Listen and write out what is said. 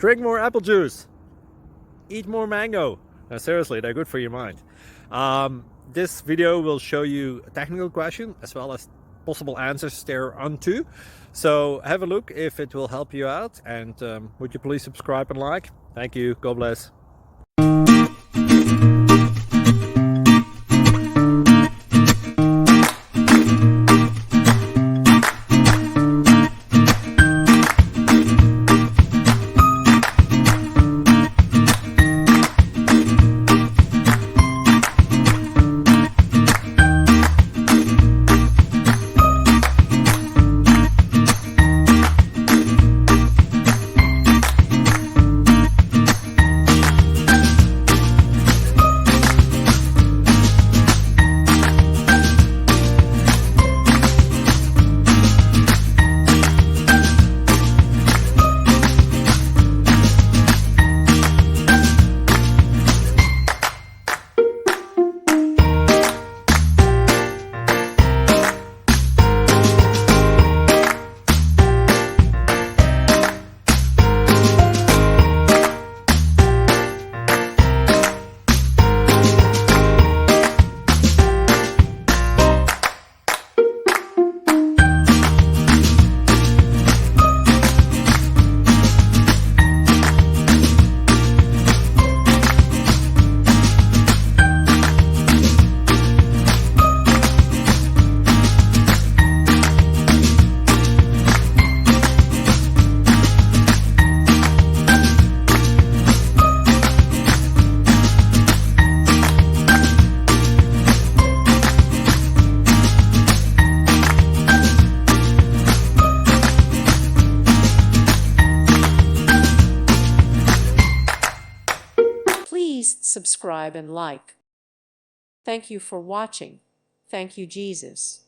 Drink more apple juice. Eat more mango. No, seriously, they're good for your mind. This video will show you a technical question as well as possible answers thereunto. So have a look if it will help you out, and would you please subscribe and like? Thank you. God bless. Please subscribe and like. Thank you for watching. Thank you, Jesus.